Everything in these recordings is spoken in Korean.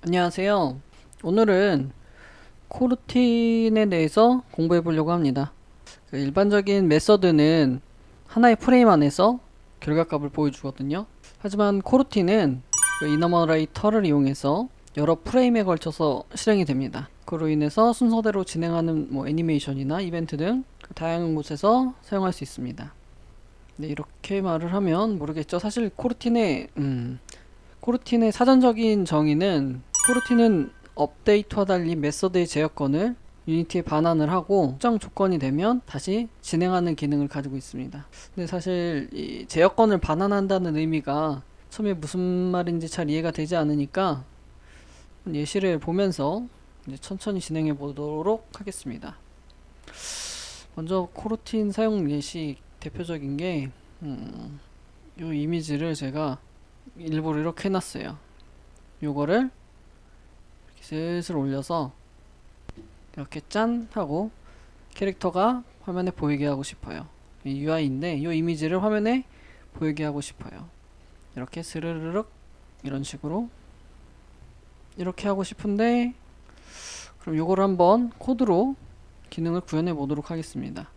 안녕하세요. 오늘은 코르틴에 대해서 공부해 보려고 합니다. 일반적인 메서드는 하나의 프레임 안에서 결과값을 보여주거든요. 하지만 코르틴은 이너머레이터를 이용해서 여러 프레임에 걸쳐서 실행이 됩니다. 그로 인해서 순서대로 진행하는 애니메이션이나 이벤트 등 다양한 곳에서 사용할 수 있습니다. 네, 이렇게 말을 하면 모르겠죠. 사실 코르틴의 사전적인 정의는, 코르틴은 업데이트와 달리 메서드의 제어권을 유니티에 반환을 하고 특정 조건이 되면 다시 진행하는 기능을 가지고 있습니다. 근데 사실 이 제어권을 반환한다는 의미가 처음에 무슨 말인지 잘 이해가 되지 않으니까 예시를 보면서 이제 천천히 진행해 보도록 하겠습니다. 먼저 코르틴 사용 예시 대표적인 게 이 이미지를 제가 일부러 이렇게 해놨어요. 요거를 이렇게 슬슬 올려서 이렇게 짠 하고 캐릭터가 화면에 보이게 하고 싶어요. 이 UI인데 이 이미지를 화면에 보이게 하고 싶어요. 이렇게 스르르륵 이런 식으로 이렇게 하고 싶은데, 그럼 요거를 한번 코드로 기능을 구현해 보도록 하겠습니다.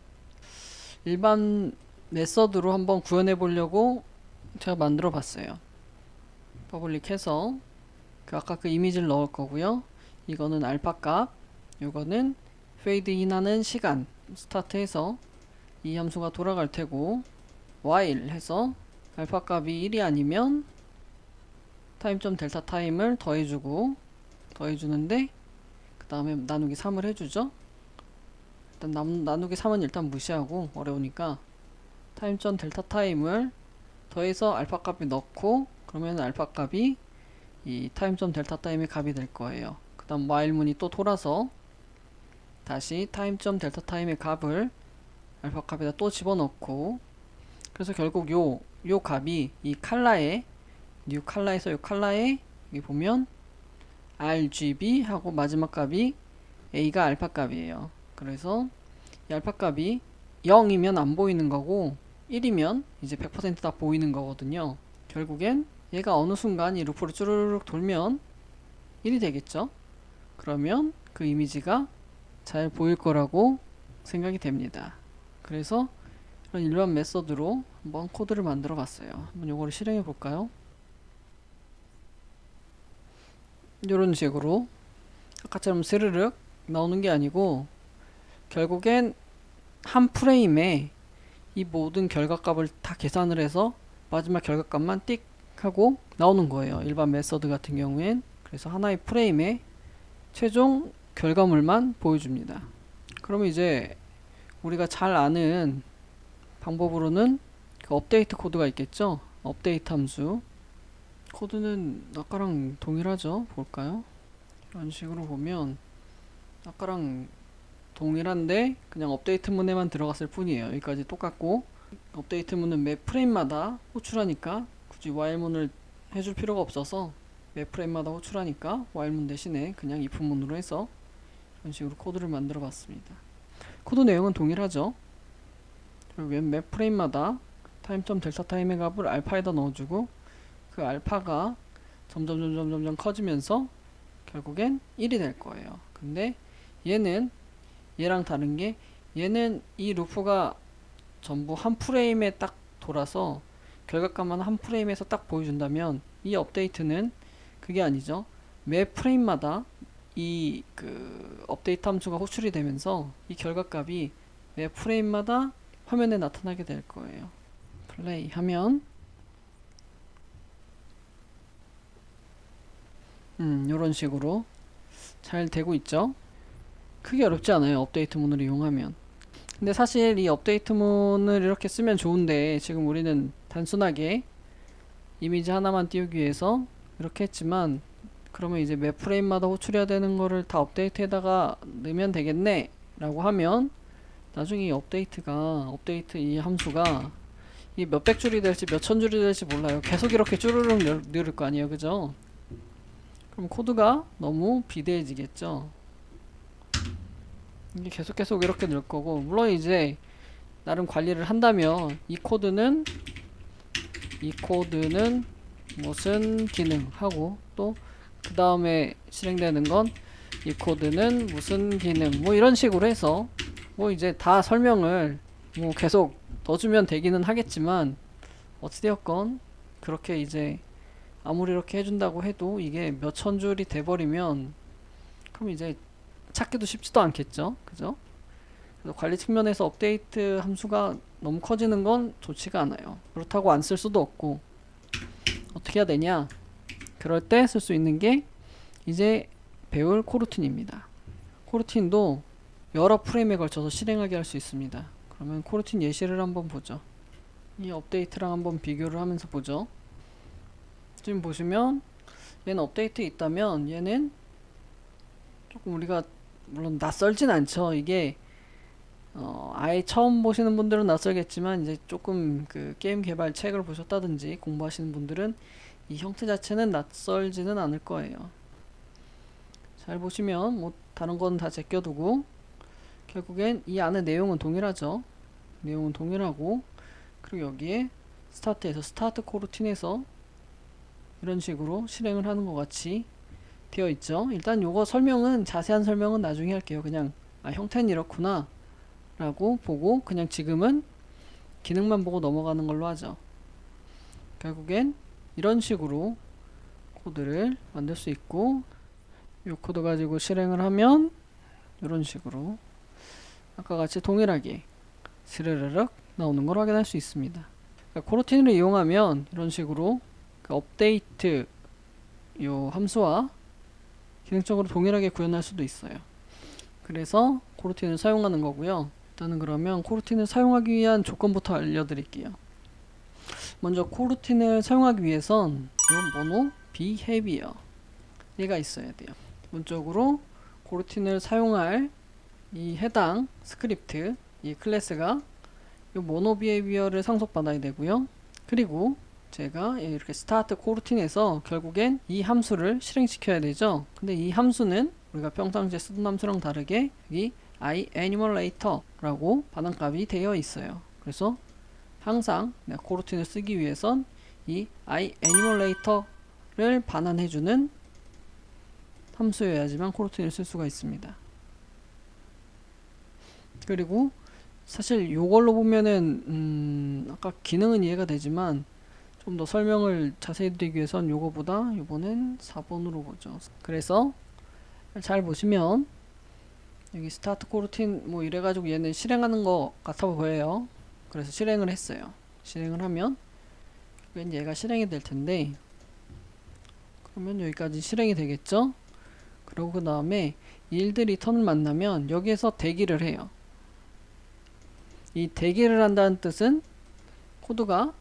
일반 메서드로 한번 구현해 보려고 제가 만들어 봤어요. 퍼블릭 해서 아까 그 이미지를 넣을 거고요. 이거는 알파 값, 요거는 페이드 인 하는 시간 스타트해서 이 함수가 돌아갈 테고, while 해서 알파 값이 1이 아니면 타임.델타 델타 타임을 더해주는데, 그 다음에 나누기 3을 해주죠. 일단 나누기 3은 일단 무시하고 어려우니까 타임.델타 델타 타임을 더해서 알파 값이 넣고, 그러면 알파 값이 이 타임.델타 델타 타임의 값이 될 거예요. 그 다음 while 문이 또 돌아서 다시 타임.델타 델타 타임의 값을 알파 값에다 또 집어넣고, 그래서 결국 요 값이 이 칼라에, 뉴 칼라에서 요 칼라에 여기 보면 RGB 하고 마지막 값이 A가 알파 값이에요. 그래서 이 알파 값이 0이면 안 보이는 거고 1이면 이제 100%다 보이는 거거든요. 결국엔 얘가 어느 순간 이 루프를 쭈르륵 돌면 1이 되겠죠. 그러면 그 이미지가 잘 보일 거라고 생각이 됩니다. 그래서 이런 일반 메서드로 한번 코드를 만들어 봤어요. 한번 요거를 실행해 볼까요? 이런 식으로 아까처럼 스르륵 나오는 게 아니고, 결국엔 한 프레임에 이 모든 결과값을 다 계산을 해서 마지막 결과값만 띡 하고 나오는 거예요. 일반 메서드 같은 경우엔. 그래서 하나의 프레임에 최종 결과물만 보여줍니다. 그러면 이제 우리가 잘 아는 방법으로는 그 업데이트 코드가 있겠죠. 업데이트 함수 코드는 아까랑 동일하죠. 볼까요? 이런 식으로 보면 아까랑 동일한데 그냥 업데이트 문에만 들어갔을 뿐이에요. 여기까지 똑같고, 업데이트 문은 매 프레임마다 호출하니까 굳이 while 문을 해줄 필요가 없어서, 매 프레임마다 호출하니까 while 문 대신에 그냥 if 문으로 해서 이런 식으로 코드를 만들어 봤습니다. 코드 내용은 동일하죠. 결국엔 매 프레임마다 타임.델타 타임의 값을 알파에다 넣어주고, 그 알파가 점점 커지면서 결국엔 1이 될 거예요. 근데 얘는 얘랑 다른 게, 얘는 이 루프가 전부 한 프레임에 딱 돌아서 결과값만 한 프레임에서 딱 보여준다면, 이 업데이트는 그게 아니죠. 매 프레임마다 이 그 업데이트 함수가 호출이 되면서 이 결과값이 매 프레임마다 화면에 나타나게 될 거예요. 플레이 하면 요런 식으로 잘 되고 있죠. 크게 어렵지 않아요. 업데이트 문을 이용하면. 근데 사실 이 업데이트 문을 이렇게 쓰면 좋은데, 지금 우리는 단순하게 이미지 하나만 띄우기 위해서 이렇게 했지만, 그러면 이제 매 프레임마다 호출해야 되는 거를 다 업데이트에다가 넣으면 되겠네 라고 하면, 나중에 이 업데이트 이 함수가 이 몇백 줄이 될지 몇천 줄이 될지 몰라요. 계속 이렇게 쭈르륵 늘을 거 아니에요. 그죠? 그럼 코드가 너무 비대해지겠죠. 이게 계속 이렇게 늘 거고, 물론 이제 나름 관리를 한다면 이 코드는 무슨 기능 하고, 또 그 다음에 실행되는 건 이 코드는 무슨 기능 뭐 이런 식으로 해서 뭐 이제 다 설명을 뭐 계속 넣어주면 되기는 하겠지만 어찌되었건 그렇게 이제 아무리 이렇게 해준다고 해도 이게 몇천 줄이 돼버리면 그럼 이제 찾기도 쉽지도 않겠죠, 그죠? 그래서 관리 측면에서 업데이트 함수가 너무 커지는 건 좋지가 않아요. 그렇다고 안 쓸 수도 없고 어떻게 해야 되냐? 그럴 때 쓸 수 있는 게 이제 배울 코루틴입니다. 코루틴도 여러 프레임에 걸쳐서 실행하게 할 수 있습니다. 그러면 코루틴 예시를 한번 보죠. 이 업데이트랑 한번 비교를 하면서 보죠. 지금 보시면 얘는 업데이트 있다면 얘는 조금 우리가 물론 낯설진 않죠. 이게 아예 처음 보시는 분들은 낯설겠지만 이제 조금 그 게임 개발 책을 보셨다든지 공부하시는 분들은 이 형태 자체는 낯설지는 않을 거예요. 잘 보시면 뭐 다른 건 다 제껴두고 결국엔 이 안에 내용은 동일하죠. 내용은 동일하고 그리고 여기에 스타트에서 스타트 코루틴에서 이런 식으로 실행을 하는 것 같이 되어 있죠. 일단 요거 설명은 자세한 설명은 나중에 할게요. 그냥 형태는 이렇구나 라고 보고 그냥 지금은 기능만 보고 넘어가는 걸로 하죠. 결국엔 이런 식으로 코드를 만들 수 있고 이 코드 가지고 실행을 하면 이런 식으로 아까 같이 동일하게 스르르륵 나오는 걸 확인할 수 있습니다. 그러니까 코루틴을 이용하면 이런 식으로 그 업데이트 요 함수와 기능적으로 동일하게 구현할 수도 있어요. 그래서 코루틴을 사용하는 거고요. 일단은 그러면 코루틴을 사용하기 위한 조건부터 알려드릴게요. 먼저 코루틴을 사용하기 위해선 요 모노 비헤비어 얘가 있어야 돼요. 기본적으로 코루틴을 사용할 이 해당 스크립트 이 클래스가 이 모노 비헤비어를 상속받아야 되고요. 그리고 제가 이렇게 스타트 코루틴에서 결국엔 이 함수를 실행시켜야 되죠. 근데 이 함수는 우리가 평상시에 쓰던 함수랑 다르게 여기 iEnumerator라고 반환값이 되어 있어요. 그래서 항상 내가 코루틴을 쓰기 위해선 이 iEnumerator를 반환해주는 함수여야지만 코루틴을 쓸 수가 있습니다. 그리고 사실 요걸로 보면은 아까 기능은 이해가 되지만 좀 더 설명을 자세히 드리기 위해선 요거보다 요번엔 4번으로 보죠. 그래서 잘 보시면 여기 스타트 코루틴 뭐 이래가지고 얘는 실행하는 것 같아 보여요. 그래서 실행을 했어요. 실행을 하면 얘가 실행이 될 텐데 그러면 여기까지 실행이 되겠죠. 그리고 그 다음에 yield return을 만나면 여기에서 대기를 해요. 이 대기를 한다는 뜻은 코드가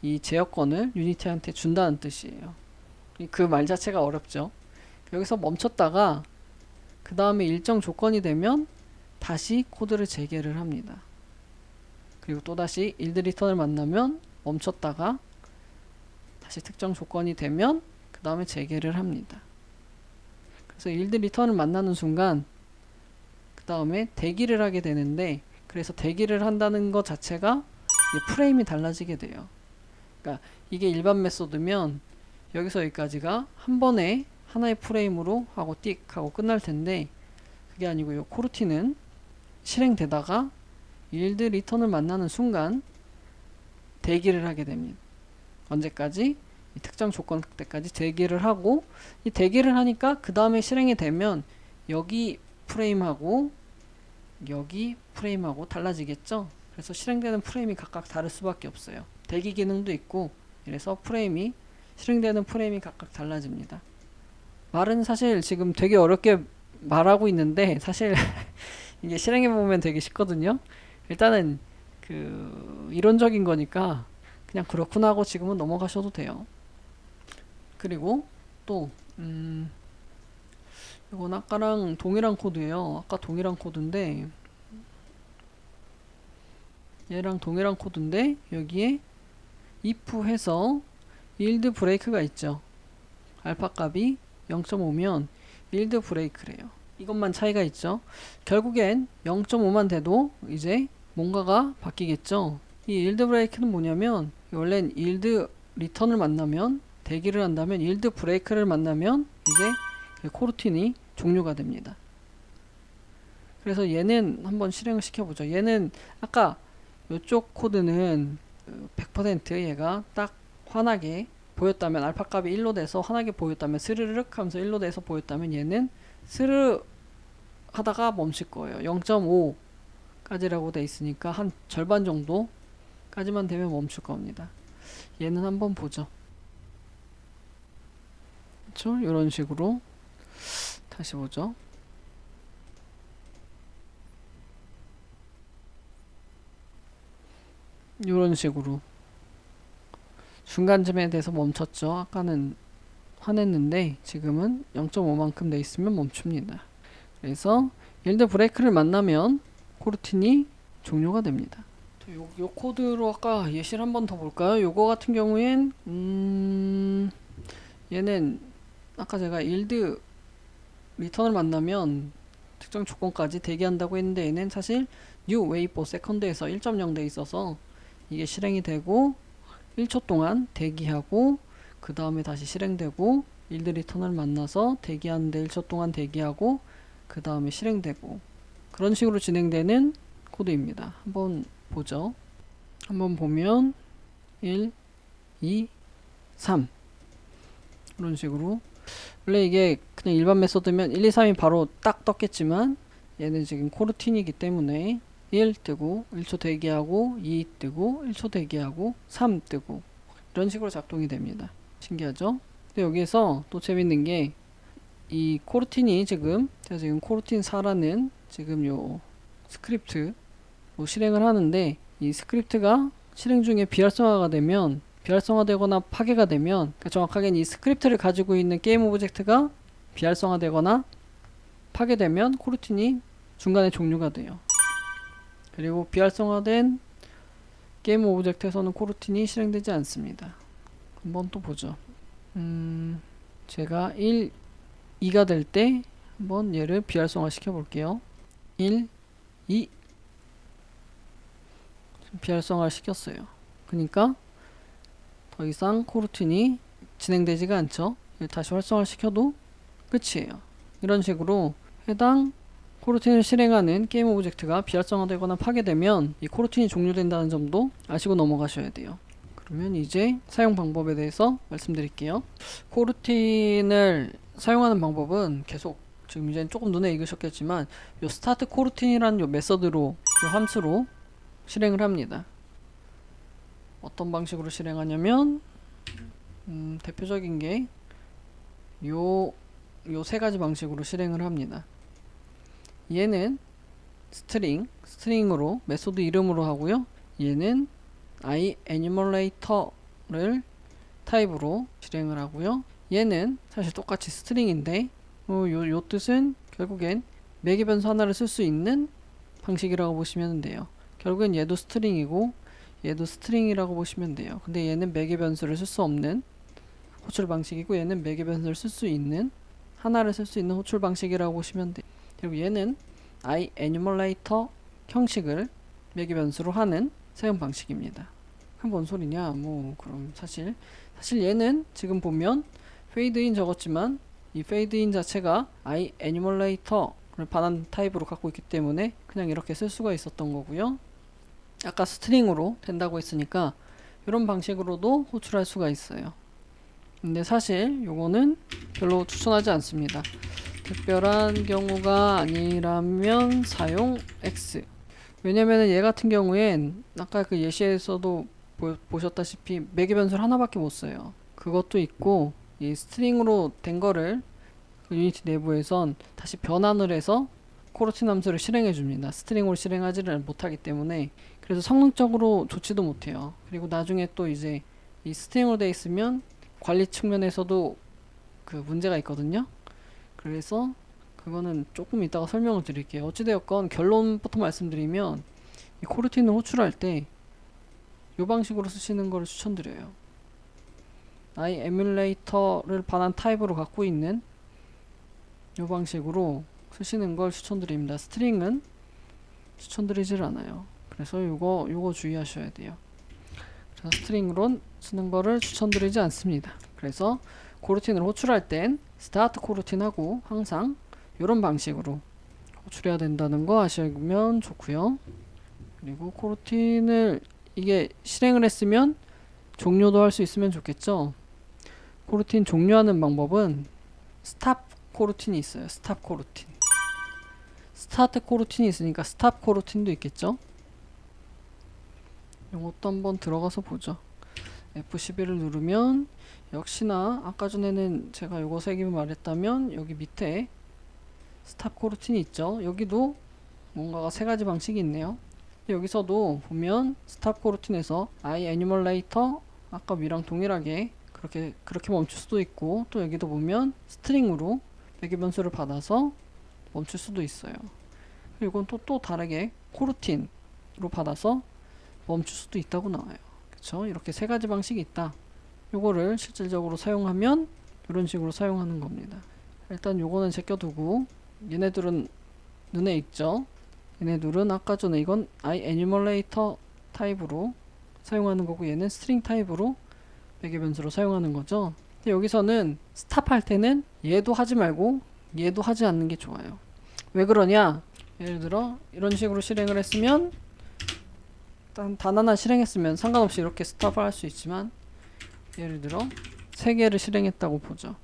이 제어권을 유니티한테 준다는 뜻이에요. 그 말 자체가 어렵죠. 여기서 멈췄다가 그 다음에 일정 조건이 되면 다시 코드를 재개를 합니다. 그리고 또다시 yield return을 만나면 멈췄다가 다시 특정 조건이 되면 그 다음에 재개를 합니다. 그래서 yield return을 만나는 순간 그 다음에 대기를 하게 되는데 그래서 대기를 한다는 것 자체가 프레임이 달라지게 돼요. 그러니까 이게 일반 메소드면 여기서 여기까지가 한 번에 하나의 프레임으로 하고 띡 하고 끝날 텐데 그게 아니고 요 코루틴은 실행되다가 yield return을 만나는 순간 대기를 하게 됩니다. 언제까지? 이 특정 조건 때까지 대기를 하고 이 대기를 하니까 그 다음에 실행이 되면 여기 프레임하고 여기 프레임하고 달라지겠죠. 그래서 실행되는 프레임이 각각 다를 수밖에 없어요. 대기 기능도 있고 이래서 프레임이 실행되는 프레임이 각각 달라집니다. 말은 사실 지금 되게 어렵게 말하고 있는데 사실 이게 실행해보면 되게 쉽거든요. 일단은 그 이론적인 거니까 그냥 그렇구나 하고 지금은 넘어가셔도 돼요. 그리고 또 이건 아까랑 동일한 코드예요. 아까 동일한 코드인데 얘랑 동일한 코드인데 여기에 if 해서 yield break가 있죠. 알파 값이 0.5면 yield break래요. 이것만 차이가 있죠. 결국엔 0.5만 돼도 이제 뭔가가 바뀌겠죠. 이 yield break는 뭐냐면 원래는 yield return을 만나면 대기를 한다면 일드 브레이크를 만나면 이제 그 코르틴이 종료가 됩니다. 그래서 얘는 한번 실행을 시켜보죠. 얘는 아까 이쪽 코드는 100% 얘가 딱 환하게 보였다면, 알파 값이 1로 돼서 환하게 보였다면, 스르륵 하면서 1로 돼서 보였다면 얘는 스르 하다가 멈출 거예요. 0.5 까지라고 돼 있으니까 한 절반 정도까지만 되면 멈출 겁니다. 얘는 한번 보죠. 그렇죠? 이런 식으로 다시 보죠. 이런 식으로 중간쯤에 대해서 멈췄죠. 아까는 화냈는데 지금은 0.5만큼 돼 있으면 멈춥니다. 그래서 일드 브레이크를 만나면 코르틴이 종료가 됩니다. 요 코드로 아까 예시를 한번 더 볼까요? 요거 같은 경우엔 얘는 아까 제가 일드 리턴을 만나면 특정 조건까지 대기한다고 했는데, 얘는 사실 new wait for second에서 1.0 돼 있어서 이게 실행이 되고 1초 동안 대기하고 그 다음에 다시 실행되고, 일드 리턴을 만나서 대기하는데 1초 동안 대기하고 그 다음에 실행되고, 그런 식으로 진행되는 코드입니다. 한번 보죠. 한번 보면 1, 2, 3 이런 식으로, 원래 이게 그냥 일반 메소드면 1, 2, 3이 바로 딱 떴겠지만 얘는 지금 코르틴이기 때문에 1 뜨고 1초 대기하고 2 뜨고 1초 대기하고 3 뜨고 이런 식으로 작동이 됩니다. 신기하죠? 근데 여기에서 또 재밌는 게, 이 코르틴이 지금 제가 지금 코르틴 4라는 지금 요 스크립트 실행을 하는데, 이 스크립트가 실행 중에 비활성화가 되면, 비활성화되거나 파괴가 되면, 그러니까 정확하게는 이 스크립트를 가지고 있는 게임 오브젝트가 비활성화되거나 파괴되면 코르틴이 중간에 종료가 돼요. 그리고 비활성화된 게임 오브젝트에서는 코르틴이 실행되지 않습니다. 한번 또 보죠. 제가 1, 2가 될 때 한번 얘를 비활성화 시켜 볼게요. 1, 2 비활성화를 시켰어요. 그러니까 더 이상 코르틴이 진행되지가 않죠. 다시 활성화를 시켜도 끝이에요. 이런 식으로 해당 코르틴을 실행하는 게임 오브젝트가 비활성화되거나 파괴되면 이 코르틴이 종료된다는 점도 아시고 넘어가셔야 돼요. 그러면 이제 사용 방법에 대해서 말씀드릴게요. 코르틴을 사용하는 방법은 계속 지금 이제 조금 눈에 익으셨겠지만, 요 스타트 코르틴이라는 요 메서드로, 요 함수로 실행을 합니다. 어떤 방식으로 실행하냐면 대표적인 게 요 세 가지 방식으로 실행을 합니다. 얘는 스트링으로 메소드 이름으로 하고요. 얘는 iEnumerator를 타입으로 실행을 하고요. 얘는 사실 똑같이 스트링인데 요 뜻은 결국엔 매개 변수 하나를 쓸 수 있는 방식이라고 보시면 돼요. 결국엔 얘도 스트링이고 얘도 스트링이라고 보시면 돼요. 근데 얘는 매개 변수를 쓸 수 없는 호출 방식이고, 얘는 매개 변수를 쓸 수 있는, 하나를 쓸 수 있는 호출 방식이라고 보시면 돼요. 그리고 얘는 iEnumerator 형식을 매개 변수로 하는 사용 방식입니다. 그럼 뭔 소리냐? 그럼 사실 얘는 지금 보면 페이드인 적었지만 이 페이드인 자체가 iEnumerator를 반환 타입으로 갖고 있기 때문에 그냥 이렇게 쓸 수가 있었던 거고요. 아까 스트링으로 된다고 했으니까 이런 방식으로도 호출할 수가 있어요. 근데 사실 요거는 별로 추천하지 않습니다. 특별한 경우가 아니라면 사용 X. 왜냐면은 얘 같은 경우엔 아까 그 예시에서도 보셨다시피 매개 변수를 하나밖에 못 써요. 그것도 있고, 이 스트링으로 된 거를 그 유니티 내부에선 다시 변환을 해서 코르틴 함수를 실행해 줍니다. 스트링으로 실행하지를 못하기 때문에. 그래서 성능적으로 좋지도 못해요. 그리고 나중에 또 이제 이 스트링으로 돼 있으면 관리 측면에서도 그 문제가 있거든요. 그래서 그거는 조금 이따가 설명을 드릴게요. 어찌되었건 결론부터 말씀드리면, 이 코르틴을 호출할 때 이 방식으로 쓰시는 걸 추천드려요. iEmulator를 반환 타입으로 갖고 있는 이 방식으로 쓰시는 걸 추천드립니다. 스트링은 추천드리질 않아요. 그래서 요거 주의하셔야 돼요. 그래서 스트링으로 쓰는 거를 추천드리지 않습니다. 그래서 코르틴을 호출할 땐 스타트 코르틴하고 항상 이런 방식으로 호출해야 된다는 거 아시면 좋고요. 그리고 코르틴을 이게 실행을 했으면 종료도 할 수 있으면 좋겠죠. 코르틴 종료하는 방법은 스탑 코르틴이 있어요. 스탑 코르틴. 스타트 코르틴이 있으니까 스탑 코르틴도 있겠죠. 이것도 한번 들어가서 보죠. F11을 누르면 역시나 아까 전에는 제가 요거 3개 말했다면 여기 밑에 스탑 코르틴이 있죠. 여기도 뭔가가 3가지 방식이 있네요. 여기서도 보면 스탑 코르틴에서 I 에뉴멀레이터 아까 위랑 동일하게 그렇게 멈출 수도 있고, 또 여기도 보면 스트링으로 매개 변수를 받아서 멈출 수도 있어요. 그리고 이건 또 다르게 코르틴으로 받아서 멈출 수도 있다고 나와요. 그쵸? 이렇게 3가지 방식이 있다. 요거를 실질적으로 사용하면 이런 식으로 사용하는 겁니다. 일단 요거는 제껴두고, 얘네들은 눈에 익죠? 얘네들은 아까 전에 이건 I 에뉴멀레이터 타입으로 사용하는 거고, 얘는 스트링 타입으로 매개 변수로 사용하는 거죠. 근데 여기서는 스탑할 때는 얘도 하지 말고 얘도 하지 않는 게 좋아요. 왜 그러냐? 예를 들어 이런 식으로 실행을 했으면, 단 하나 실행했으면 상관없이 이렇게 스탑을 할 수 있지만, 예를 들어 3개를 실행했다고 보죠.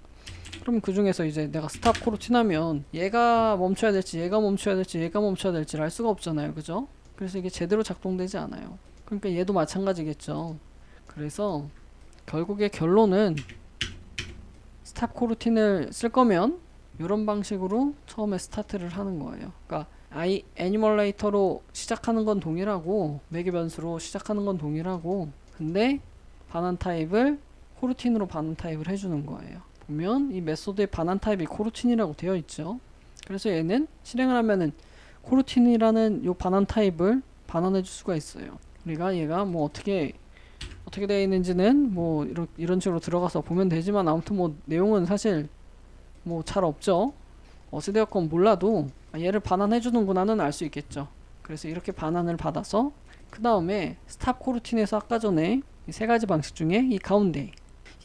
그럼 그 중에서 이제 내가 스탑 코르틴 하면 얘가 멈춰야 될지 얘가 멈춰야 될지 얘가 멈춰야 될지를 알 수가 없잖아요. 그죠? 그래서 이게 제대로 작동되지 않아요. 그러니까 얘도 마찬가지겠죠. 그래서 결국의 결론은 스탑 코르틴을 쓸 거면 이런 방식으로 처음에 스타트를 하는 거예요. 그러니까 I 에뉴멀레이터로 시작하는 건 동일하고 매개 변수로 시작하는 건 동일하고, 근데 반환 타입을 코르틴으로 반환 타입을 해주는 거예요. 보면 이 메소드의 반환 타입이 코르틴이라고 되어 있죠. 그래서 얘는 실행을 하면은 코르틴이라는 요 반환 타입을 반환해 줄 수가 있어요. 우리가 얘가 뭐 어떻게 되어 있는지는 뭐 이런 식으로 들어가서 보면 되지만, 아무튼 뭐 내용은 사실 뭐 잘 없죠. 어찌되었건 몰라도 얘를 반환해 주는구나는 알 수 있겠죠. 그래서 이렇게 반환을 받아서 그 다음에 스탑 코르틴에서 아까 전에 이 3가지 방식 중에 이 가운데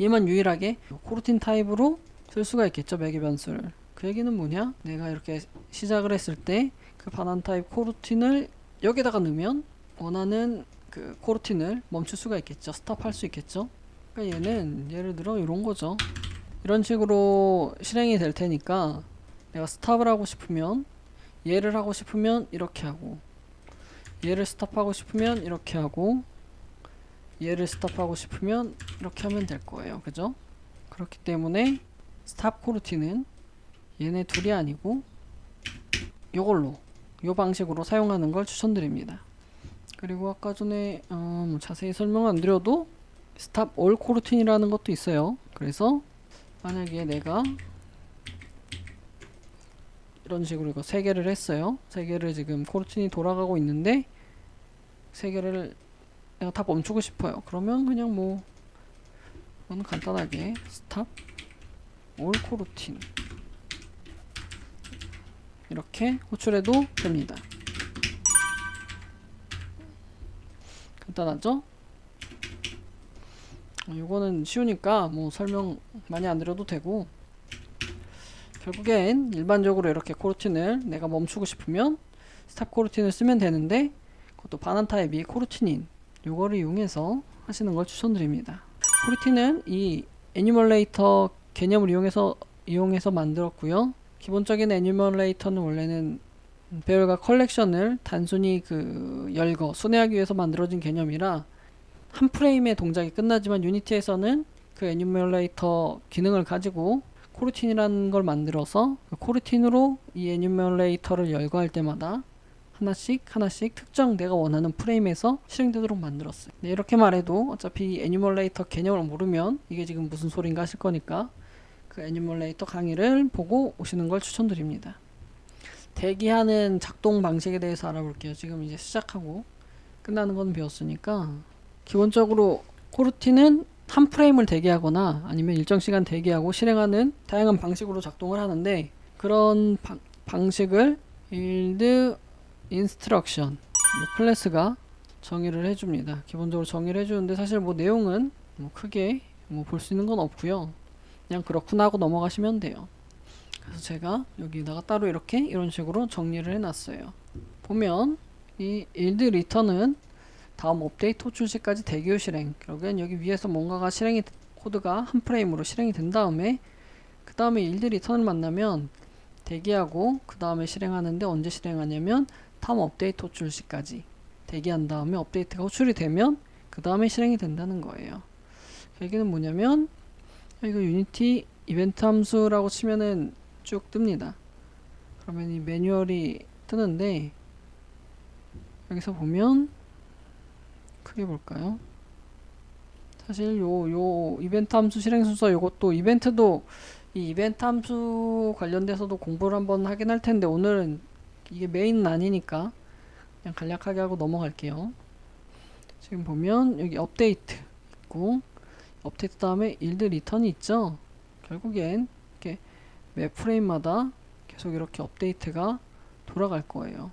얘만 유일하게 코르틴 타입으로 쓸 수가 있겠죠. 매개 변수를. 그 얘기는 뭐냐? 내가 이렇게 시작을 했을 때 그 반환 타입 코르틴을 여기다가 넣으면 원하는 그 코르틴을 멈출 수가 있겠죠. 스탑할 수 있겠죠. 그러니까 얘는 예를 들어 이런 거죠. 이런 식으로 실행이 될 테니까 내가 스탑을 하고 싶으면, 얘를 하고 싶으면 이렇게 하고, 얘를 스탑하고 싶으면 이렇게 하고, 얘를 스탑하고 싶으면 이렇게 하면 될 거예요. 그죠? 그렇기 때문에 스탑 코르틴은 얘네 둘이 아니고 요걸로, 요 방식으로 사용하는 걸 추천드립니다. 그리고 아까 전에 뭐 자세히 설명 안 드려도 스탑 올 코르틴이라는 것도 있어요. 그래서 만약에 내가 이런 식으로 이거 3개를 했어요. 3개를 지금 코르틴이 돌아가고 있는데 3개를 내가 다 멈추고 싶어요. 그러면 그냥 뭐 이거는 간단하게 스탑 올 코르틴 이렇게 호출해도 됩니다. 간단하죠? 이거는 쉬우니까 뭐 설명 많이 안 드려도 되고, 결국엔 일반적으로 이렇게 코르틴을 내가 멈추고 싶으면 스탑 코르틴을 쓰면 되는데, 그것도 반환 타입이 코르틴인 요거를 이용해서 하시는 걸 추천드립니다. 코르틴은 이 에뉴멀레이터 개념을 이용해서 만들었고요. 기본적인 에뉴멀레이터는 원래는 배열과 컬렉션을 단순히 열거, 순회하기 위해서 만들어진 개념이라 한 프레임의 동작이 끝나지만, 유니티에서는 그 에뉴멀레이터 기능을 가지고 코르틴이라는 걸 만들어서 그 코르틴으로 이 에뉴멀레이터를 열거할 때마다 하나씩 특정 내가 원하는 프레임에서 실행되도록 만들었어요. 네, 이렇게 말해도 어차피 에뉴멀레이터 개념을 모르면 이게 지금 무슨 소린가 하실 거니까 그 에뉴멀레이터 강의를 보고 오시는 걸 추천드립니다. 대기하는 작동 방식에 대해서 알아볼게요. 지금 이제 시작하고 끝나는 건 배웠으니까, 기본적으로 코르틴은 한 프레임을 대기하거나 아니면 일정 시간 대기하고 실행하는 다양한 방식으로 작동을 하는데, 그런 방식을 build instruction 이 클래스가 정의를 해줍니다. 기본적으로 정의를 해주는데, 사실 뭐 내용은 뭐 크게 뭐 볼 수 있는 건 없고요. 그냥 그렇구나 하고 넘어가시면 돼요. 그래서 제가 여기다가 따로 이렇게 이런 식으로 정리를 해놨어요. 보면 이 일드 리턴은 다음 업데이트 호출 시까지 대기 후 실행. 결국엔 여기 위에서 뭔가가 코드가 한 프레임으로 실행이 된 다음에 그 다음에 일드 리턴을 만나면 대기하고 그 다음에 실행하는데 언제 실행하냐면 다음 업데이트 호출 시까지 대기한 다음에 업데이트가 호출이 되면 그 다음에 실행이 된다는 거예요. 얘기는 뭐냐면 이거 유니티 이벤트 함수라고 치면은 쭉 뜹니다. 그러면 이 매뉴얼이 뜨는데 여기서 보면 크게 볼까요? 사실 요 이벤트 함수 실행 순서 요것도 이벤트도 이 이벤트 함수 관련돼서도 공부를 한번 하긴 할 텐데 오늘은 이게 메인은 아니니까 그냥 간략하게 하고 넘어갈게요. 지금 보면 여기 업데이트 있고 업데이트 다음에 일드 리턴이 있죠. 결국엔 이렇게 매 프레임마다 계속 이렇게 업데이트가 돌아갈 거예요.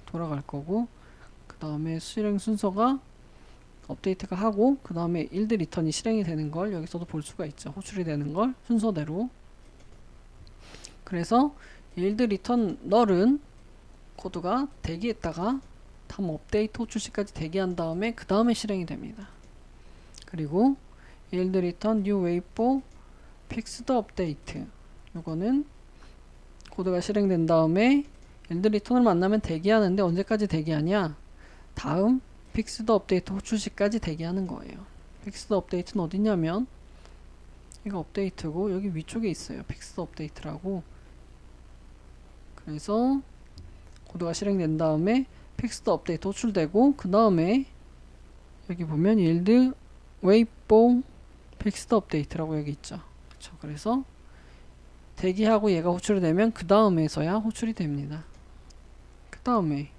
돌아갈 거고 그 다음에 실행 순서가 업데이트가 하고 그 다음에 일드 리턴이 실행이 되는 걸 여기서도 볼 수가 있죠. 호출이 되는 걸 순서대로. 그래서 일드 리턴 널은 코드가 대기했다가 다음 업데이트 호출 시까지 대기한 다음에 그 다음에 실행이 됩니다. 그리고 일드 리턴 new wait for fixed update 요거는 코드가 실행된 다음에 일드 리턴을 만나면 대기하는데 언제까지 대기하냐? 다음 픽스드 업데이트 호출 시까지 대기하는 거예요. 픽스드 업데이트는 어디냐면 이거 업데이트고 여기 위쪽에 있어요. 픽스드 업데이트라고. 그래서 코드가 실행된 다음에 픽스드 업데이트 호출되고 그 다음에 여기 보면 yield wait for 픽스드 업데이트라고 여기 있죠. 그쵸. 그래서 대기하고 얘가 호출이 되면 그 다음에서야 호출이 됩니다. 그 다음에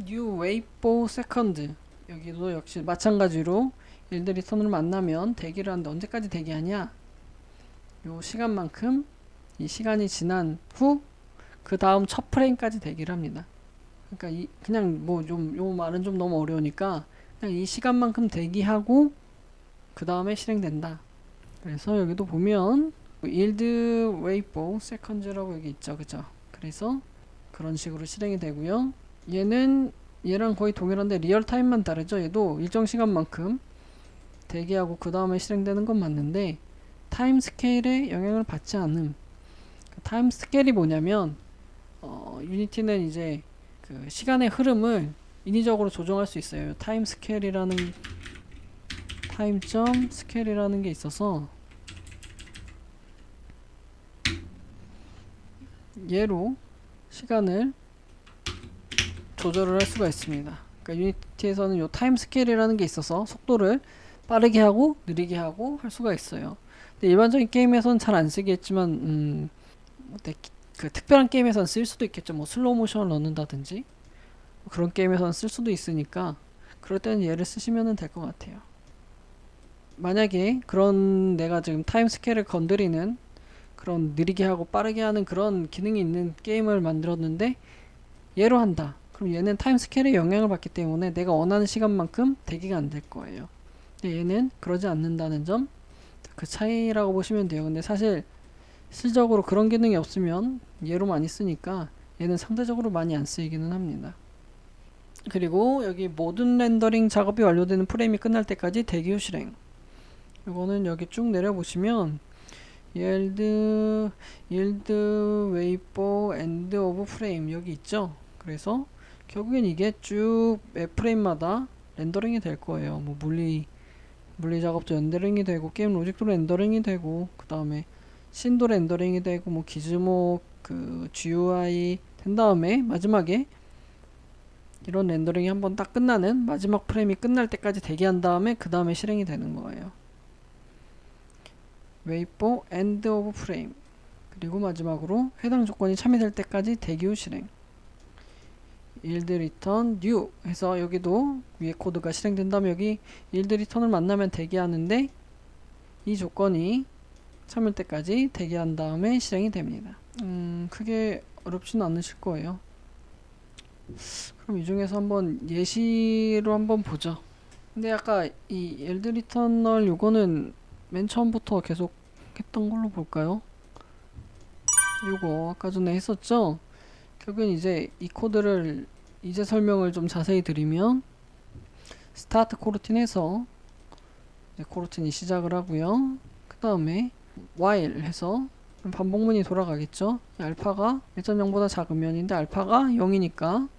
new wait for second 여기도 역시 마찬가지로 일드 리턴을 만나면 대기를 하는데 언제까지 대기하냐? 요 시간만큼 이 시간이 지난 후 그 다음 첫 프레임까지 대기를 합니다. 그러니까 그냥 뭐 좀 요 말은 좀 너무 어려우니까 그냥 이 시간만큼 대기하고 그 다음에 실행된다. 그래서 여기도 보면 yield wait for seconds라고 여기 있죠, 그죠? 그래서 그런 식으로 실행이 되고요. 얘랑 거의 동일한데 리얼타임만 다르죠. 얘도 일정 시간만큼 대기하고 그 다음에 실행되는 건 맞는데 타임 스케일에 영향을 받지 않음. 타임 스케일이 뭐냐면 유니티는 이제 그 시간의 흐름을 인위적으로 조정할 수 있어요. 타임점 스케일이라는 게 있어서 얘로 시간을 조절을 할 수가 있습니다. 그러니까 유니티에서는 요 타임 스케일이라는 게 있어서 속도를 빠르게 하고 느리게 하고 할 수가 있어요. 근데 일반적인 게임에서는 잘 안 쓰겠지만 그 특별한 게임에서는 쓸 수도 있겠죠. 뭐 슬로우 모션을 넣는다든지 그런 게임에서는 쓸 수도 있으니까 그럴 때는 얘를 쓰시면 될 것 같아요. 만약에 그런 내가 지금 타임 스케일을 건드리는 그런 느리게 하고 빠르게 하는 그런 기능이 있는 게임을 만들었는데 얘로 한다. 그럼 얘는 타임 스케일에 영향을 받기 때문에 내가 원하는 시간만큼 대기가 안 될 거예요. 근데 얘는 그러지 않는다는 점, 그 차이라고 보시면 돼요. 근데 사실 실적으로 그런 기능이 없으면 얘로 많이 쓰니까 얘는 상대적으로 많이 안 쓰이기는 합니다. 그리고 여기 모든 렌더링 작업이 완료되는 프레임이 끝날 때까지 대기 후 실행. 이거는 여기 쭉 내려보시면 yield wait for end of frame 여기 있죠. 그래서 결국엔 이게 쭉 매 프레임마다 렌더링이 될 거예요. 뭐 물리 작업도 렌더링이 되고 게임 로직도 렌더링이 되고 그 다음에 씬도 렌더링이 되고 뭐 기즈모 그 GUI 된 다음에 마지막에 이런 렌더링이 한번 딱 끝나는 마지막 프레임이 끝날 때까지 대기한 다음에 그 다음에 실행이 되는 거예요. wait for end of frame 그리고 마지막으로 해당 조건이 참여될 때까지 대기 후 실행. yield return new 해서 여기도 위에 코드가 실행된 다음에 여기 yield return을 만나면 대기하는데 이 조건이 참을 때까지 대기한 다음에 실행이 됩니다. 크게 어렵지는 않으실 거예요. 그럼 이 중에서 한번 예시로 한번 보죠. 근데 아까 이 옐드 리터널 요거는 맨 처음부터 계속 했던 걸로 볼까요? 요거 아까 전에 했었죠? 결국엔 이제 이 코드를 이제 설명을 좀 자세히 드리면 스타트 코르틴에서 이제 코르틴이 시작을 하고요. 그 다음에 while 해서 반복문이 돌아가겠죠. 알파가 1.0보다 작으면인데 알파가 0이니까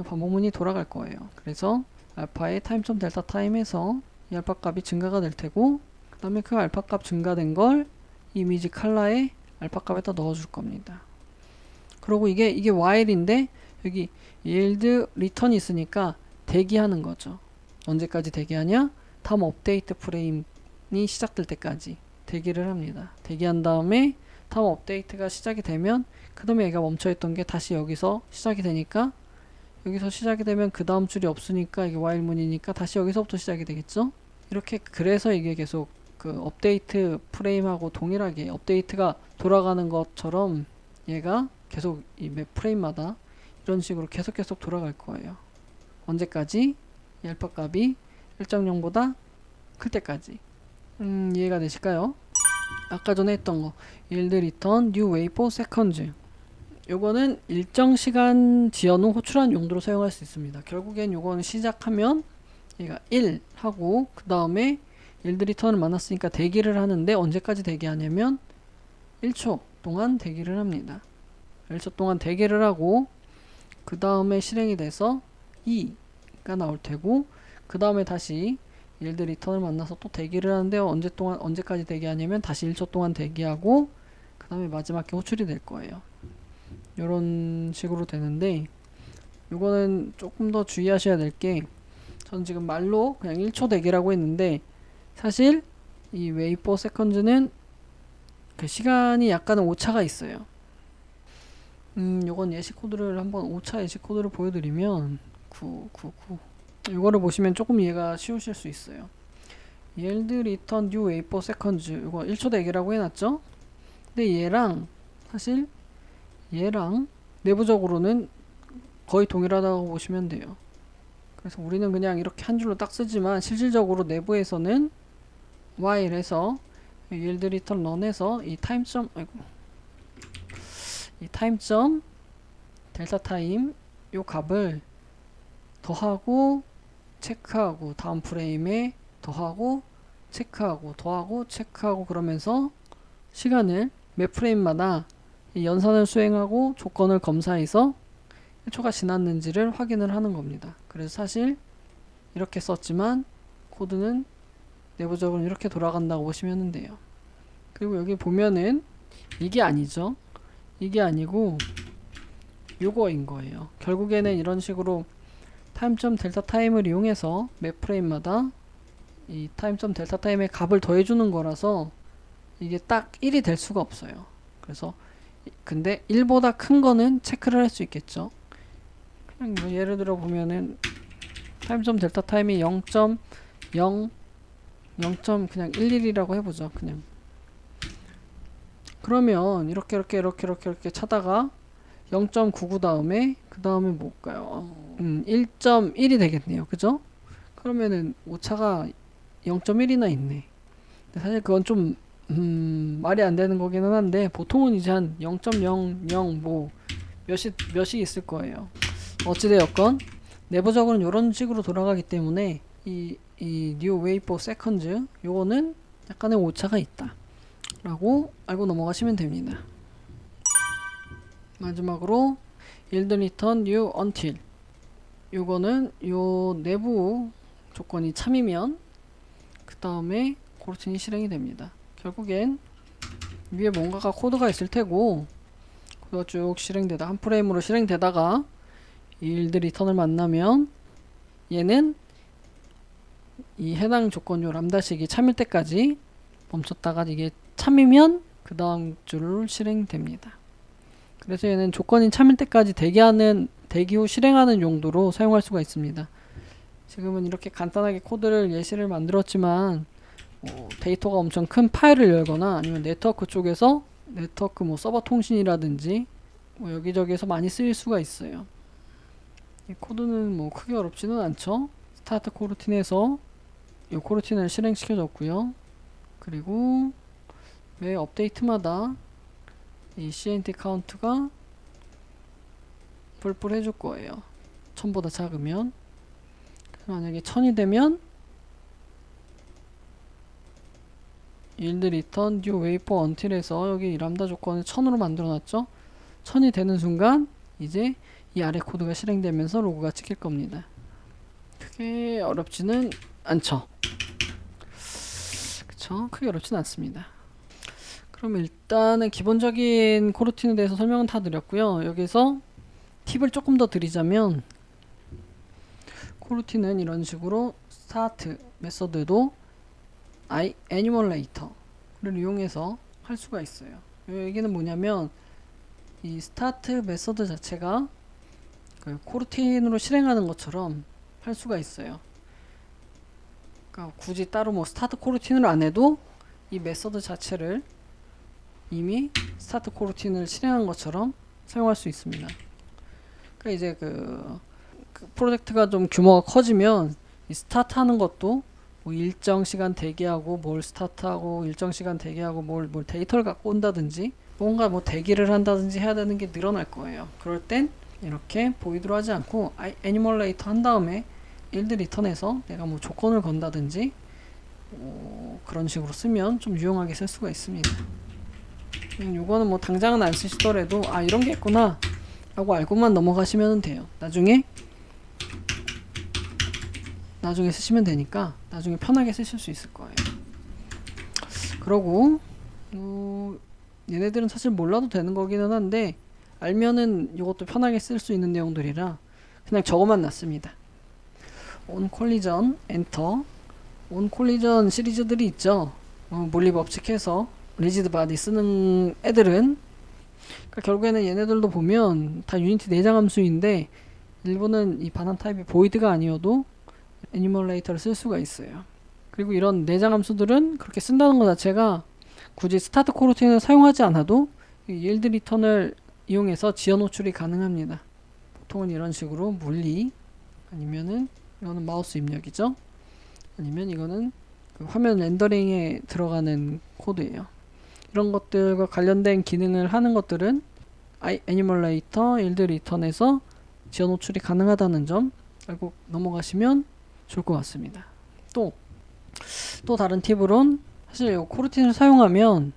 반복문이 돌아갈 거예요. 그래서 알파의 타임.델타 타임에서 이 알파 값이 증가가 될 테고 그 다음에 그 알파 값 증가된 걸 이미지 칼라에 알파 값에다 넣어줄 겁니다. 그리고 이게 while인데 여기 yield return이 있으니까 대기하는 거죠. 언제까지 대기하냐? 다음 업데이트 프레임이 시작될 때까지 대기를 합니다. 대기한 다음에 다음 업데이트가 시작이 되면 그 다음에 얘가 멈춰있던 게 다시 여기서 시작이 되니까 여기서 시작이 되면 그 다음 줄이 없으니까 이게 while문이니까 다시 여기서부터 시작이 되겠죠. 이렇게 그래서 이게 계속 그 업데이트 프레임하고 동일하게 업데이트가 돌아가는 것처럼 얘가 계속 이 맵 프레임마다 이런 식으로 계속 돌아갈 거예요. 언제까지? 이 알파 값이 1.0보다 클 때까지. 이해가 되실까요? 아까 전에 했던 거 yield return new wait for seconds. 요거는 일정 시간 지연 후 호출하는 용도로 사용할 수 있습니다. 결국엔 요거는 시작하면 얘가 1 하고 그 다음에 yield return을 만났으니까 대기를 하는데 언제까지 대기하냐면 1초 동안 대기를 합니다. 1초 동안 대기를 하고 그 다음에 실행이 돼서 2가 나올 테고 그 다음에 다시 yield return을 만나서 또 대기를 하는데 언제까지 대기하냐면 다시 1초 동안 대기하고 그 다음에 마지막에 호출이 될 거예요. 이런 식으로 되는데 요거는 조금 더 주의하셔야 될 게 저는 지금 말로 그냥 1초 대기라고 했는데 사실 이 wait for seconds는 그 시간이 약간은 오차가 있어요. 요건 예시 코드를 한번 오차 예시 코드를 보여드리면 999 이거를 보시면 조금 이해가 쉬우실 수 있어요. yield return new wait for seconds 이거 1초 대기라고 해놨죠. 근데 얘랑 사실 얘랑 내부적으로는 거의 동일하다고 보시면 돼요. 그래서 우리는 그냥 이렇게 한 줄로 딱 쓰지만 실질적으로 내부에서는 while 해서 yield return run에서 이 타임점 이 타임점 델타 타임 요 값을 더하고 체크하고 다음 프레임에 더하고 체크하고 더하고 체크하고 그러면서 시간을 몇 프레임마다 이 연산을 수행하고 조건을 검사해서 1초가 지났는지를 확인을 하는 겁니다. 그래서 사실 이렇게 썼지만 코드는 내부적으로 이렇게 돌아간다고 보시면 돼요. 그리고 여기 보면은 이게 아니죠. 이게 아니고 요거인 거예요. 결국에는 이런 식으로 타임점 델타 타임을 이용해서 몇 프레임마다 이 타임점 델타 타임의 값을 더해주는 거라서 이게 딱 1이 될 수가 없어요. 그래서 근데 1보다 큰 거는 체크를 할 수 있겠죠. 그냥 뭐 예를 들어 보면은 타임점 델타 타임이 0.0 그냥 11이라고 해보죠. 그냥 그러면 이렇게 차다가 0.99 다음에 그 다음에 뭘까요? 1.1이 되겠네요. 그죠? 그러면은 오차가 0.1이나 있네. 근데 사실 그건 좀 말이 안 되는 거기는 한데 보통은 이제 한 0.00 뭐 몇이 있을 거예요. 어찌되었건 내부적으로는 이런 식으로 돌아가기 때문에 이 new wait for seconds 요거는 약간의 오차가 있다 라고 알고 넘어가시면 됩니다. 마지막으로 yield return new until 요거는 요 내부 조건이 참이면 그 다음에 코르틴이 실행이 됩니다. 결국엔 위에 뭔가가 코드가 있을 테고 코드가 쭉 실행되다 한 프레임으로 실행되다가 yield return을 만나면 얘는 이 해당 조건 요 람다식이 참일 때까지 멈췄다가 이게 참이면 그 다음 줄을 실행됩니다. 그래서 얘는 조건이 참일 때까지 대기 후 실행하는 용도로 사용할 수가 있습니다. 지금은 이렇게 간단하게 코드를 예시를 만들었지만 데이터가 엄청 큰 파일을 열거나 아니면 네트워크 쪽에서 네트워크 뭐 서버 통신이라든지 뭐 여기저기에서 많이 쓰일 수가 있어요. 이 코드는 뭐 크게 어렵지는 않죠. 스타트 코르틴에서 이 코르틴을 실행시켜 줬고요. 그리고 매 업데이트마다 이 CNT 카운트가 뿔뿔 해줄 거예요. 1000보다 작으면. 만약에 1000이 되면 yield return new wayfor until에서 여기 이 람다 조건을 1000으로 만들어 놨죠. 1000이 되는 순간 이제 이 아래 코드가 실행되면서 로그가 찍힐 겁니다. 크게 어렵지는 않죠. 그쵸? 크게 어렵지는 않습니다. 그럼 일단은 기본적인 코르틴에 대해서 설명은 다 드렸고요. 여기서 팁을 조금 더 드리자면, 코르틴은 이런 식으로 스타트 메서드도 애니멀레이터를 이용해서 할 수가 있어요. 이 얘기는 뭐냐면, 이 스타트 메서드 자체가 그 코르틴으로 실행하는 것처럼 할 수가 있어요. 그러니까 굳이 따로 뭐 스타트 코르틴을 안 해도 이 메서드 자체를 이미 스타트 코르틴을 실행한 것처럼 사용할 수 있습니다. 그러니까 이제 그 프로젝트가 좀 규모가 커지면 이 스타트 하는 것도 뭐 일정 시간 대기하고 뭘 스타트하고 일정 시간 대기하고 뭘 데이터를 갖고 온다든지 뭔가 뭐 대기를 한다든지 해야 되는 게 늘어날 거예요. 그럴 땐 이렇게 보이드로 하지 않고 애니멀레이터 한 다음에 yield return에서 내가 뭐 조건을 건다든지 그런 식으로 쓰면 좀 유용하게 쓸 수가 있습니다. 요거는 뭐 당장은 안 쓰시더라도 이런 게 있구나 라고 알고만 넘어가시면 돼요. 나중에 쓰시면 되니까 나중에 편하게 쓰실 수 있을 거예요. 그러고 얘네들은 사실 몰라도 되는 거기는 한데 알면은 이것도 편하게 쓸 수 있는 내용들이라 그냥 적어만 놨습니다. on collision enter. on collision 시리즈들이 있죠. 몰리 법칙해서 리지드 바디 쓰는 애들은, 그러니까 결국에는 얘네들도 보면 다 유니티 내장 함수인데 일부는 이 반환 타입이 보이드가 아니어도 애니멀레이터를 쓸 수가 있어요. 그리고 이런 내장 함수들은 그렇게 쓴다는 것 자체가 굳이 스타트 코르틴을 사용하지 않아도 이 yield return을 이용해서 지어 노출이 가능합니다. 보통은 이런 식으로 물리, 아니면은 이거는 마우스 입력이죠. 아니면 이거는 그 화면 렌더링에 들어가는 코드예요. 이런 것들과 관련된 기능을 하는 것들은 애니멀레이터, yield return에서 지어 노출이 가능하다는 점 알고 넘어가시면 좋을 것 같습니다. 또 다른 팁으론 사실 이 코르틴을 사용하면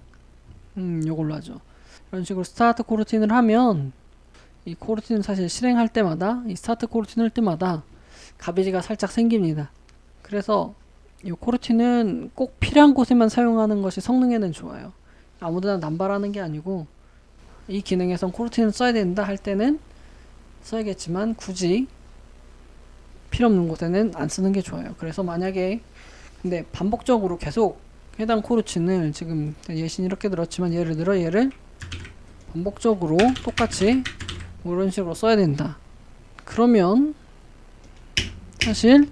요걸로 하죠. 이런 식으로 스타트 코르틴을 하면 이 코르틴을 사실 실행할 때마다 이 스타트 코르틴을 할 때마다 가베지가 살짝 생깁니다. 그래서 이 코르틴은 꼭 필요한 곳에만 사용하는 것이 성능에는 좋아요. 아무데나 남발하는 게 아니고 이 기능에선 코르틴을 써야 된다 할 때는 써야겠지만 굳이 필요 없는 곳에는 안 쓰는 게 좋아요. 그래서 만약에 근데 반복적으로 계속 해당 코르틴을 지금 예시는 이렇게 들었지만 예를 들어 얘를 반복적으로 똑같이 뭐 이런 식으로 써야 된다. 그러면 사실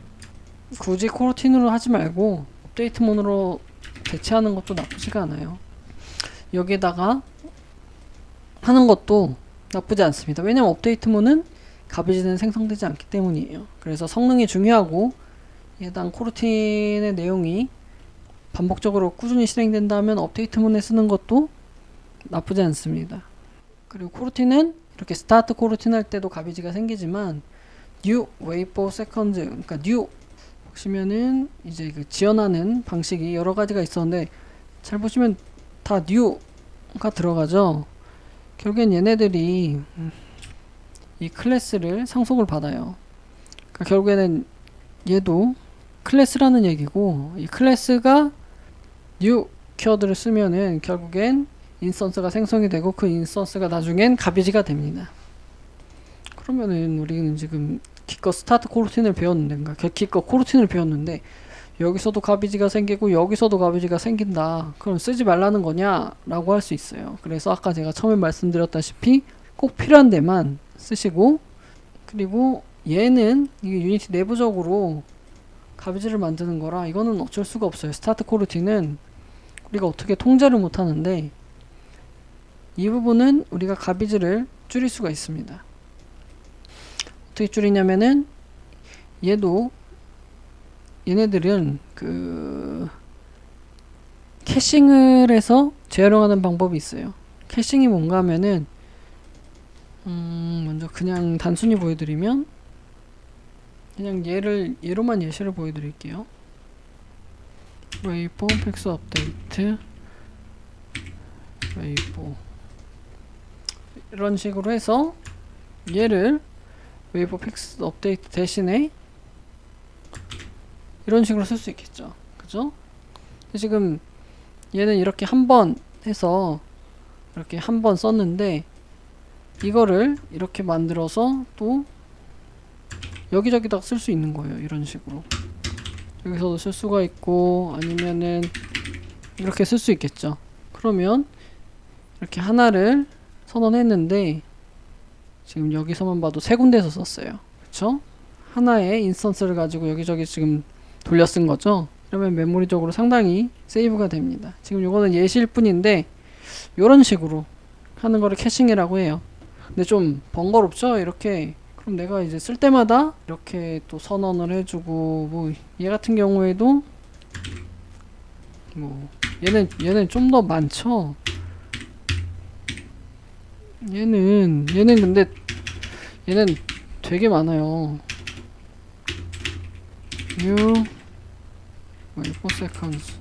굳이 코르틴으로 하지 말고 업데이트문으로 대체하는 것도 나쁘지가 않아요. 여기에다가 하는 것도 나쁘지 않습니다. 왜냐면 업데이트문은 가베지는 생성되지 않기 때문이에요. 그래서 성능이 중요하고 해당 코르틴의 내용이 반복적으로 꾸준히 실행된다면 업데이트문에 쓰는 것도 나쁘지 않습니다. 그리고 코르틴은 이렇게 스타트 코르틴 할 때도 가베지가 생기지만 new wayfor seconds, 그러니까 new 보시면은 이제 그 지원하는 방식이 여러 가지가 있었는데 잘 보시면 다 new가 들어가죠. 결국엔 얘네들이 이 클래스를 상속을 받아요. 그러니까 결국에는 얘도 클래스라는 얘기고 이 클래스가 new 키워드를 쓰면은 결국엔 인스턴스가 생성이 되고 그 인스턴스가 나중엔 가비지가 됩니다. 그러면은 우리는 지금 기껏 스타트 코르틴을 배웠는데, 그러니까 기껏 코르틴을 배웠는데 여기서도 가비지가 생기고 여기서도 가비지가 생긴다. 그럼 쓰지 말라는 거냐? 라고 할 수 있어요. 그래서 아까 제가 처음에 말씀드렸다시피 꼭 필요한 데만 쓰시고, 그리고 얘는 이게 유니티 내부적으로 가비지를 만드는 거라 이거는 어쩔 수가 없어요. 스타트 코르틴은 우리가 어떻게 통제를 못 하는데 이 부분은 우리가 가비지를 줄일 수가 있습니다. 어떻게 줄이냐면은 얘도 얘네들은 그 캐싱을 해서 재활용하는 방법이 있어요. 캐싱이 뭔가 하면은 먼저 그냥 단순히 보여드리면 그냥 얘로만 예시를 보여드릴게요. 웨이포 팩스 업데이트 웨이포 이런 식으로 해서 얘를 웨이포 팩스 업데이트 대신에 이런 식으로 쓸 수 있겠죠. 그죠? 지금 얘는 이렇게 한 번 해서 이렇게 한 번 썼는데 이거를 이렇게 만들어서 또 여기저기다가 쓸 수 있는 거예요. 이런 식으로 여기서도 쓸 수가 있고 아니면은 이렇게 쓸 수 있겠죠. 그러면 이렇게 하나를 선언했는데 지금 여기서만 봐도 세 군데에서 썼어요. 그쵸? 하나의 인스턴스를 가지고 여기저기 지금 돌려 쓴 거죠. 그러면 메모리적으로 상당히 세이브가 됩니다. 지금 요거는 예시일 뿐인데 요런 식으로 하는 거를 캐싱이라고 해요. 근데 좀 번거롭죠? 이렇게 그럼 내가 이제 쓸 때마다 이렇게 또 선언을 해주고 뭐 얘 같은 경우에도 뭐 얘는 좀 더 많죠? 얘는 근데 얘는 되게 많아요. new wait 4 seconds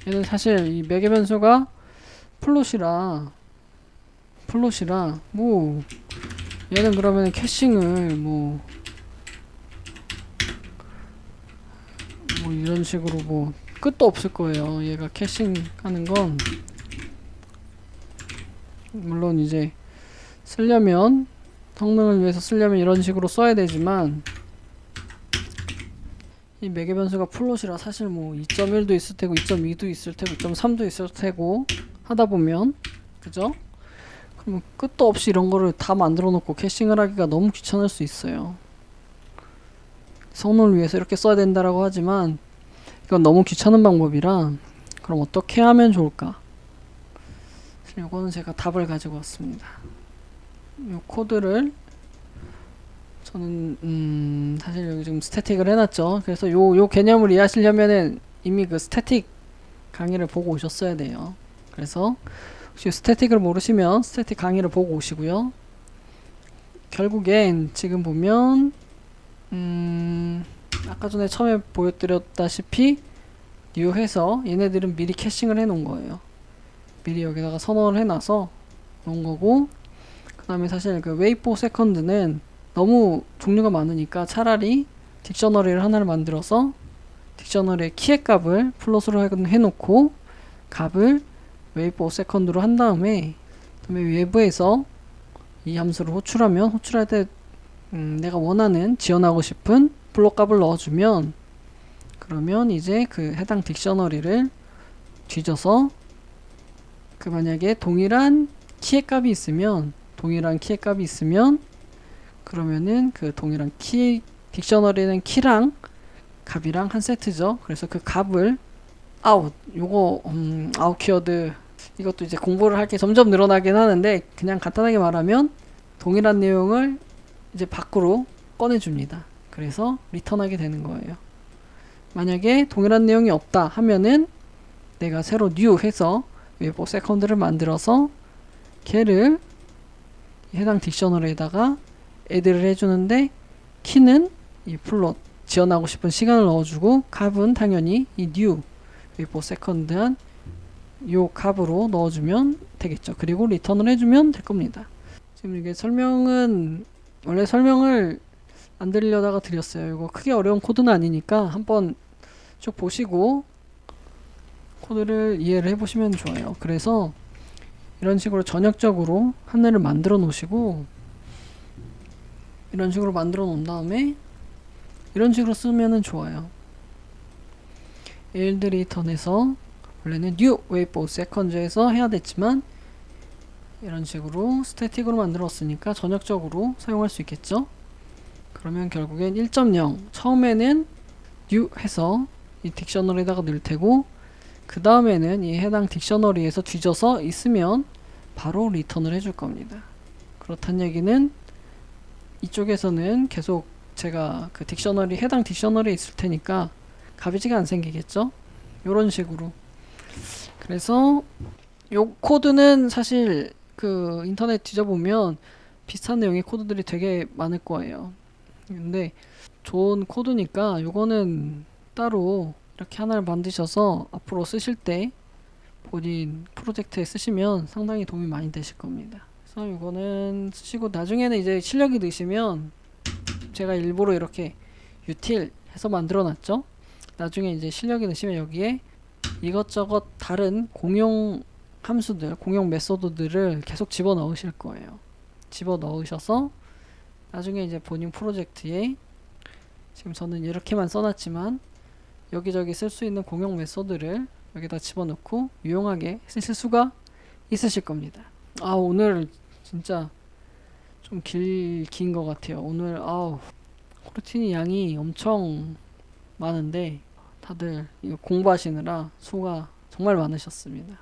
얘는 사실 이 매개 변수가 플롯이라 뭐 얘는 그러면 캐싱을 뭐 이런 식으로 뭐 끝도 없을 거예요. 얘가 캐싱 하는 건 물론 이제 쓰려면 성능을 위해서 쓰려면 이런 식으로 써야 되지만 이 매개 변수가 플롯이라 사실 뭐 2.1도 있을 테고 2.2도 있을 테고 2.3도 있을 테고 하다 보면 그죠? 그러면 끝도 없이 이런 거를 다 만들어 놓고 캐싱을 하기가 너무 귀찮을 수 있어요. 성능을 위해서 이렇게 써야 된다라고 하지만 이건 너무 귀찮은 방법이라 그럼 어떻게 하면 좋을까? 이거는 제가 답을 가지고 왔습니다. 이 코드를 저는 사실 여기 지금 스태틱을 해놨죠. 그래서 요 개념을 이해하시려면은 이미 그 스태틱 강의를 보고 오셨어야 돼요. 그래서 혹시 스태틱을 모르시면 스태틱 강의를 보고 오시고요. 결국엔 지금 보면 아까 전에 처음에 보여드렸다시피 new 해서 얘네들은 미리 캐싱을 해 놓은 거예요. 미리 여기다가 선언을 해놔서 놓은 거고 그 다음에 사실 그 wait for second는 너무 종류가 많으니까 차라리 딕셔너리를 하나를 만들어서 딕셔너리의 키의 값을 플롯으로 해놓고 값을 wait for second로 한 다음에 외부에서 이 함수를 호출할 때 내가 원하는 지원하고 싶은 플롯 값을 넣어주면 그러면 이제 그 해당 딕셔너리를 뒤져서 그 만약에 동일한 키의 값이 있으면 그러면은 그 동일한 딕셔너리는 키랑 값이랑 한 세트죠. 그래서 그 값을 아웃 키워드 이것도 이제 공부를 할 게 점점 늘어나긴 하는데 그냥 간단하게 말하면 동일한 내용을 이제 밖으로 꺼내줍니다. 그래서 리턴하게 되는 거예요. 만약에 동일한 내용이 없다 하면은 내가 새로 new 해서 웨이포 세컨드를 만들어서 걔를 해당 딕셔너리에다가 애드를 해주는데 키는 이 플롯 지원하고 싶은 시간을 넣어주고 값은 당연히 이 new 웨이포 세컨드한 요 값으로 넣어주면 되겠죠. 그리고 리턴을 해주면 될 겁니다. 지금 이게 원래 설명을 안 드리려다가 드렸어요. 이거 크게 어려운 코드는 아니니까 한번 쭉 보시고 코드를 이해를 해보시면 좋아요. 그래서 이런 식으로 전역적으로 하나를 만들어 놓으시고 이런 식으로 만들어 놓은 다음에 이런 식으로 쓰면은 좋아요. yield return에서 원래는 new wait for seconds에서 해야 됐지만 이런 식으로 스태틱으로 만들었으니까 전역적으로 사용할 수 있겠죠. 그러면 결국엔 1.0 처음에는 new 해서 이 딕셔너리에다가 넣을 테고 그 다음에는 이 해당 딕셔너리에서 뒤져서 있으면 바로 리턴을 해줄 겁니다. 그렇단 얘기는 이쪽에서는 계속 제가 그 딕셔너리 해당 딕셔너리에 있을 테니까 가비지가 안 생기겠죠? 요런 식으로. 그래서 요 코드는 사실 그 인터넷 뒤져보면 비슷한 내용의 코드들이 되게 많을 거예요. 근데 좋은 코드니까 요거는 따로 이렇게 하나를 만드셔서 앞으로 쓰실 때 본인 프로젝트에 쓰시면 상당히 도움이 많이 되실 겁니다. 그래서 요거는 쓰시고 나중에는 이제 실력이 느시면 제가 일부러 이렇게 유틸 해서 만들어 놨죠. 나중에 이제 실력이 느시면 여기에 이것저것 다른 공용 함수들, 공용 메소드들을 계속 집어 넣으실 거예요. 집어 넣으셔서 나중에 이제 본인 프로젝트에 지금 저는 이렇게만 써놨지만 여기저기 쓸 수 있는 공용 메소드를 여기다 집어넣고 유용하게 쓰실 수가 있으실 겁니다. 아, 오늘 진짜 좀 긴 것 같아요. 오늘 코르티니 양이 엄청 많은데 다들 이거 공부하시느라 수고가 정말 많으셨습니다.